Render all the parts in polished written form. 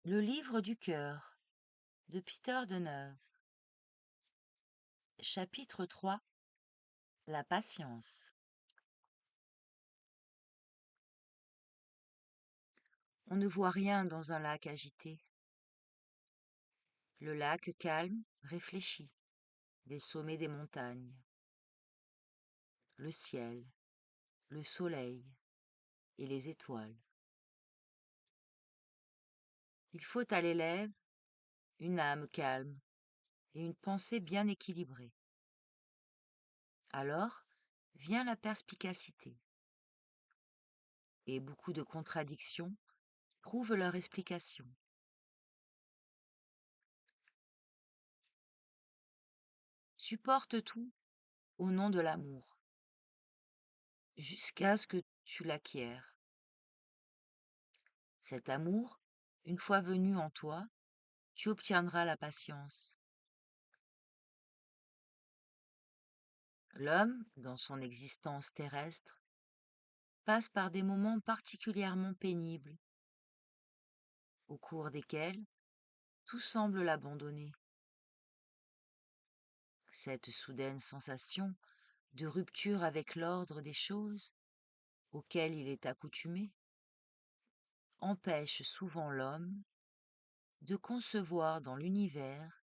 Le livre du cœur de Peter Deneuve. Chapitre 3. La patience. On ne voit rien dans un lac agité. Le lac calme réfléchit les sommets des montagnes, le ciel, le soleil et les étoiles. Il faut à l'élève une âme calme et une pensée bien équilibrée. Alors vient la perspicacité, et beaucoup de contradictions trouvent leur explication. Supporte tout au nom de l'amour, jusqu'à ce que tu l'acquières. Cet amour, une fois venu en toi, tu obtiendras la patience. L'homme, dans son existence terrestre, passe par des moments particulièrement pénibles, au cours desquels tout semble l'abandonner. Cette soudaine sensation de rupture avec l'ordre des choses auquel il est accoutumé empêche souvent l'homme de concevoir dans l'univers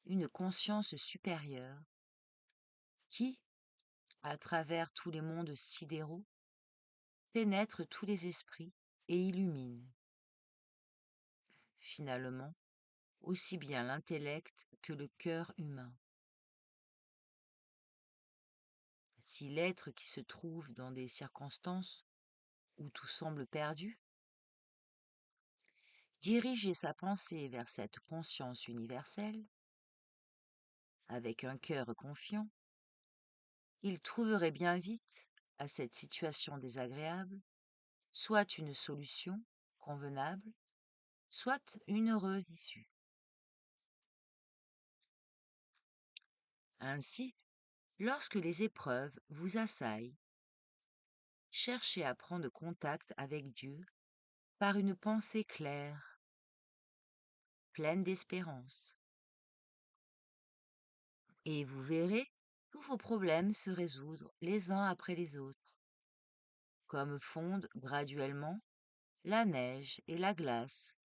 une conscience supérieure qui, à travers tous les mondes sidéraux, pénètre tous les esprits et illumine, finalement, aussi bien l'intellect que le cœur humain. Si l'être qui se trouve dans des circonstances où tout semble perdu, dirigeait sa pensée vers cette conscience universelle, avec un cœur confiant, il trouverait bien vite, à cette situation désagréable, soit une solution convenable, soit une heureuse issue. Ainsi, lorsque les épreuves vous assaillent, cherchez à prendre contact avec Dieu par une pensée claire, pleine d'espérance, et vous verrez tous vos problèmes se résoudre les uns après les autres, comme fondent graduellement la neige et la glace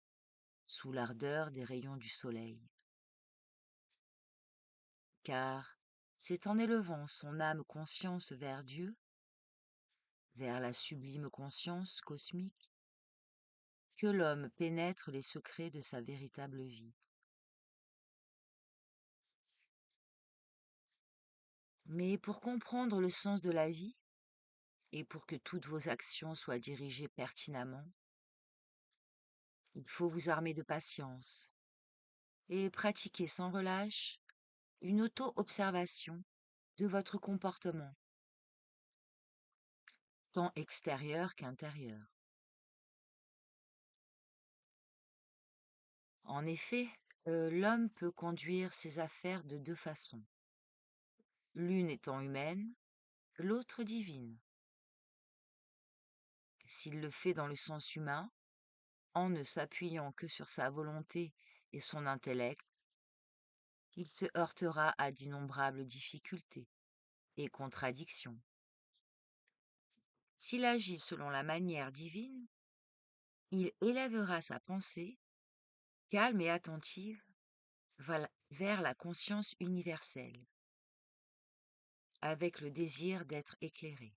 sous l'ardeur des rayons du soleil. Car c'est en élevant son âme-conscience vers Dieu, vers la sublime conscience cosmique, que l'homme pénètre les secrets de sa véritable vie. Mais pour comprendre le sens de la vie, et pour que toutes vos actions soient dirigées pertinemment, il faut vous armer de patience et pratiquer sans relâche une auto-observation de votre comportement, tant extérieur qu'intérieur. En effet, l'homme peut conduire ses affaires de deux façons, l'une étant humaine, l'autre divine. S'il le fait dans le sens humain, en ne s'appuyant que sur sa volonté et son intellect, il se heurtera à d'innombrables difficultés et contradictions. S'il agit selon la manière divine, il élèvera sa pensée, calme et attentive, vers la conscience universelle, avec le désir d'être éclairé.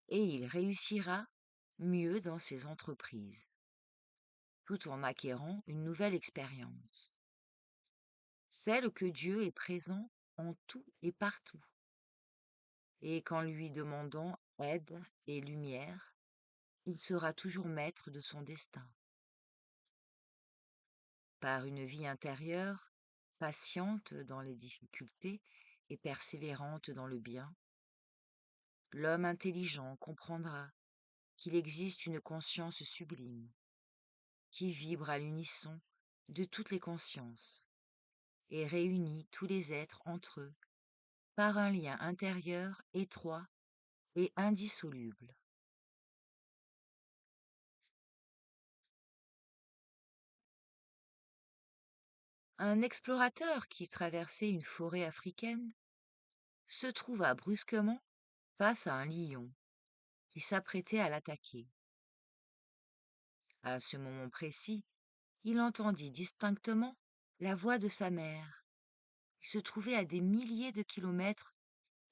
Et il réussira mieux dans ses entreprises, tout en acquérant une nouvelle expérience, celle que Dieu est présent en tout et partout, et qu'en lui demandant aide et lumière, il sera toujours maître de son destin. Par une vie intérieure, patiente dans les difficultés et persévérante dans le bien, l'homme intelligent comprendra qu'il existe une conscience sublime qui vibre à l'unisson de toutes les consciences et réunit tous les êtres entre eux par un lien intérieur étroit et indissoluble. Un explorateur qui traversait une forêt africaine se trouva brusquement face à un lion qui s'apprêtait à l'attaquer. À ce moment précis, il entendit distinctement la voix de sa mère, qui se trouvait à des milliers de kilomètres,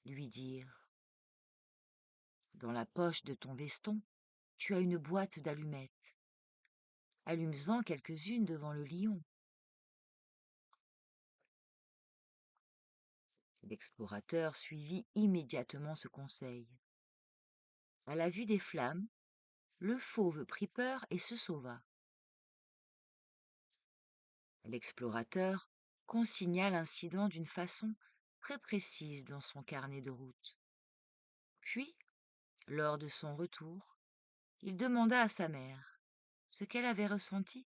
lui dire: «Dans la poche de ton veston, tu as une boîte d'allumettes. Allume-en quelques-unes devant le lion.» L'explorateur suivit immédiatement ce conseil. À la vue des flammes, le fauve prit peur et se sauva. L'explorateur consigna l'incident d'une façon très précise dans son carnet de route. Puis, lors de son retour, il demanda à sa mère ce qu'elle avait ressenti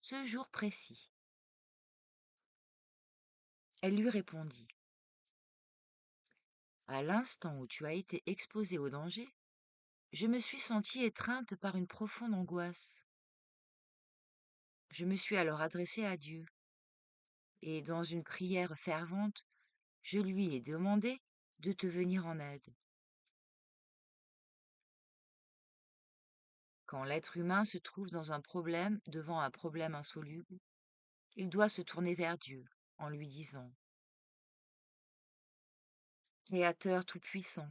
ce jour précis. Elle lui répondit: «À l'instant où tu as été exposé au danger, je me suis sentie étreinte par une profonde angoisse. Je me suis alors adressée à Dieu et, dans une prière fervente, je lui ai demandé de te venir en aide. Quand l'être humain se trouve devant un problème insoluble, il doit se tourner vers Dieu en lui disant: Créateur tout-puissant,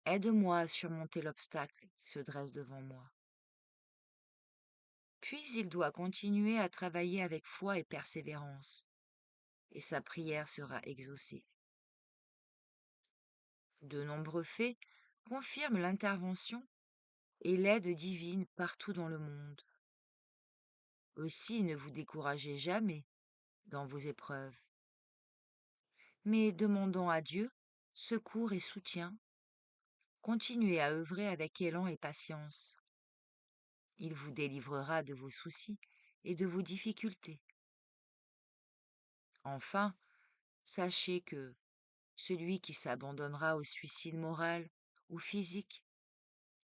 aide-moi à surmonter l'obstacle qui se dresse devant moi.» Puis il doit continuer à travailler avec foi et persévérance, et sa prière sera exaucée. De nombreux faits confirment l'intervention et l'aide divine partout dans le monde. Aussi, ne vous découragez jamais dans vos épreuves, mais demandant à Dieu secours et soutien, continuez à œuvrer avec élan et patience. Il vous délivrera de vos soucis et de vos difficultés. Enfin, sachez que celui qui s'abandonnera au suicide moral ou physique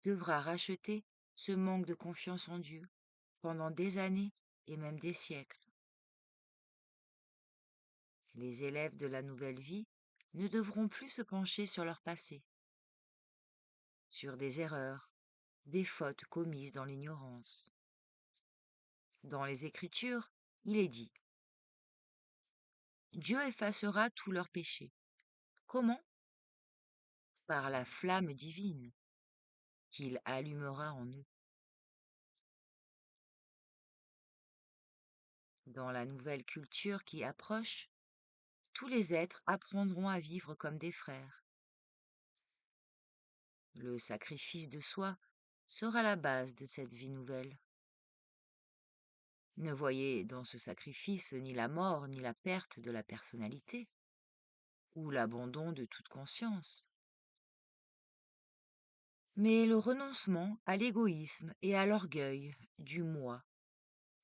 devra racheter ce manque de confiance en Dieu pendant des années et même des siècles. Les élèves de la nouvelle vie ne devront plus se pencher sur leur passé, sur des erreurs, des fautes commises dans l'ignorance. Dans les Écritures, il est dit: Dieu effacera tous leurs péchés. Comment? Par la flamme divine qu'il allumera en eux. Dans la nouvelle culture qui approche, tous les êtres apprendront à vivre comme des frères. Le sacrifice de soi sera la base de cette vie nouvelle. Ne voyez dans ce sacrifice ni la mort ni la perte de la personnalité, ou l'abandon de toute conscience, mais le renoncement à l'égoïsme et à l'orgueil du moi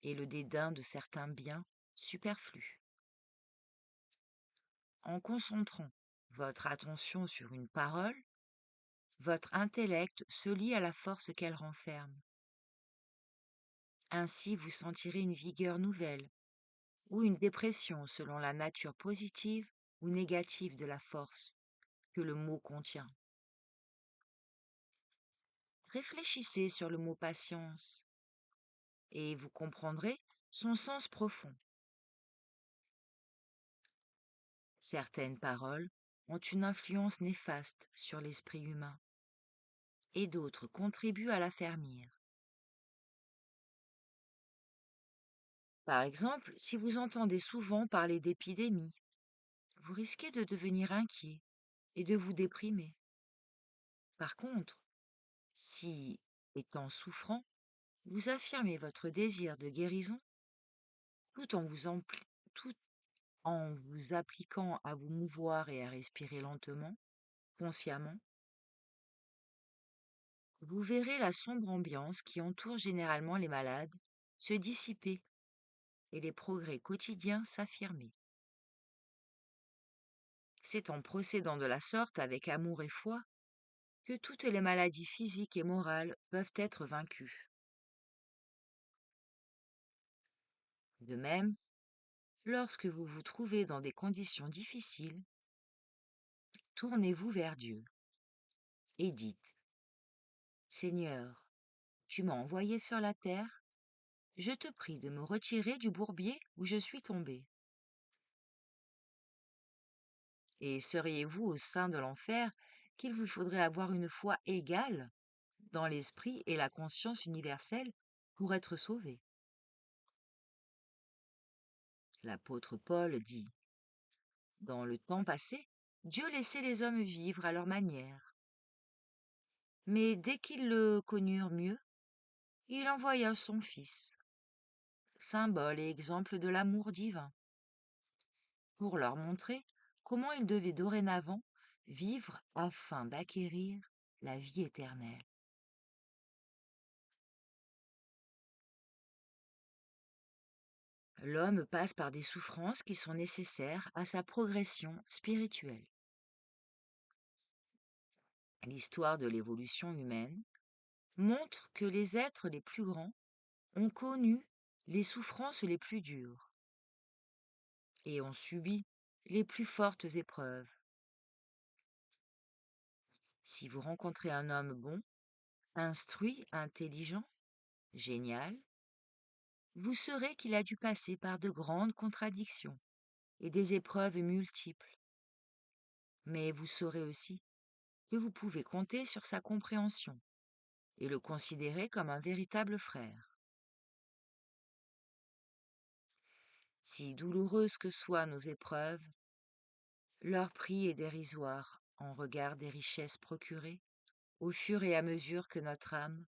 et le dédain de certains biens superflus. En concentrant votre attention sur une parole, votre intellect se lie à la force qu'elle renferme. Ainsi, vous sentirez une vigueur nouvelle ou une dépression selon la nature positive ou négative de la force que le mot contient. Réfléchissez sur le mot patience et vous comprendrez son sens profond. Certaines paroles ont une influence néfaste sur l'esprit humain et d'autres contribuent à l'affermir. Par exemple, si vous entendez souvent parler d'épidémie, vous risquez de devenir inquiet et de vous déprimer. Par contre, si, étant souffrant, vous affirmez votre désir de guérison tout en vous, tout en vous appliquant à vous mouvoir et à respirer lentement, consciemment, vous verrez la sombre ambiance qui entoure généralement les malades se dissiper et les progrès quotidiens s'affirmer. C'est en procédant de la sorte avec amour et foi que toutes les maladies physiques et morales peuvent être vaincues. De même, Lorsque vous vous trouvez dans des conditions difficiles, tournez-vous vers Dieu et dites: Seigneur, tu m'as envoyé sur la terre, je te prie de me retirer du bourbier où je suis tombé. Et seriez-vous au sein de l'enfer qu'il vous faudrait avoir une foi égale dans l'esprit et la conscience universelle pour être sauvé? L'apôtre Paul dit: Dans le temps passé, Dieu laissait les hommes vivre à leur manière. Mais dès qu'ils le connurent mieux, il envoya son Fils, symbole et exemple de l'amour divin, pour leur montrer comment ils devaient dorénavant vivre afin d'acquérir la vie éternelle. L'homme passe par des souffrances qui sont nécessaires à sa progression spirituelle. L'histoire de l'évolution humaine montre que les êtres les plus grands ont connu les souffrances les plus dures et ont subi les plus fortes épreuves. Si vous rencontrez un homme bon, instruit, intelligent, génial, vous saurez qu'il a dû passer par de grandes contradictions et des épreuves multiples. Mais vous saurez aussi que vous pouvez compter sur sa compréhension et le considérer comme un véritable frère. Si douloureuses que soient nos épreuves, leur prix est dérisoire en regard des richesses procurées au fur et à mesure que notre âme,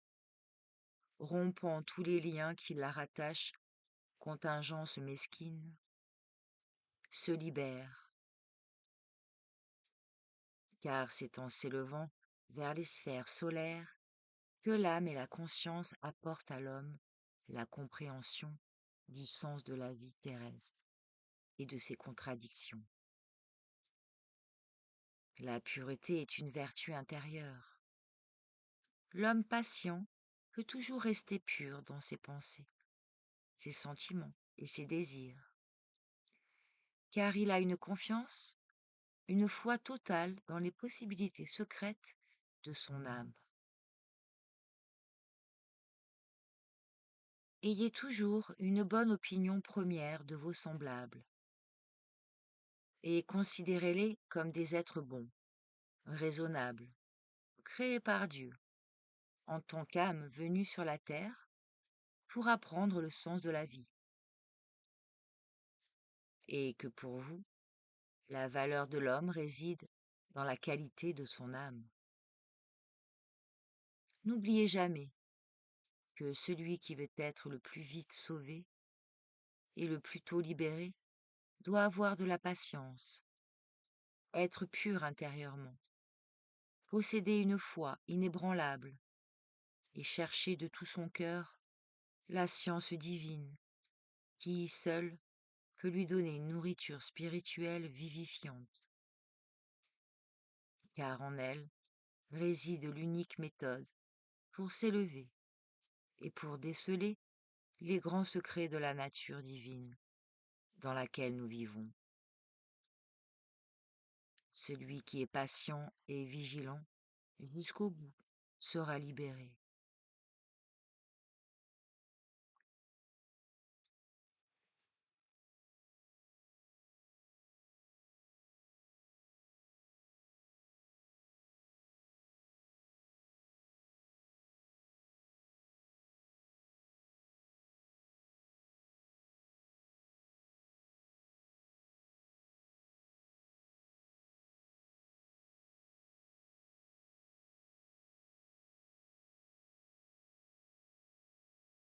rompant tous les liens qui la rattachent, contingence mesquine, se libère, car c'est en s'élevant vers les sphères solaires que l'âme et la conscience apportent à l'homme la compréhension du sens de la vie terrestre et de ses contradictions. La pureté est une vertu intérieure. L'homme patient peut toujours rester pur dans ses pensées, ses sentiments et ses désirs, car il a une confiance, une foi totale dans les possibilités secrètes de son âme. Ayez toujours une bonne opinion première de vos semblables et considérez-les comme des êtres bons, raisonnables, créés par Dieu, en tant qu'âmes venues sur la terre pour apprendre le sens de la vie, et que pour vous, la valeur de l'homme réside dans la qualité de son âme. N'oubliez jamais que celui qui veut être le plus vite sauvé et le plus tôt libéré doit avoir de la patience, être pur intérieurement, posséder une foi inébranlable et chercher de tout son cœur la science divine qui, seule, peut lui donner une nourriture spirituelle vivifiante, car en elle réside l'unique méthode pour s'élever et pour déceler les grands secrets de la nature divine dans laquelle nous vivons. Celui qui est patient et vigilant jusqu'au bout sera libéré.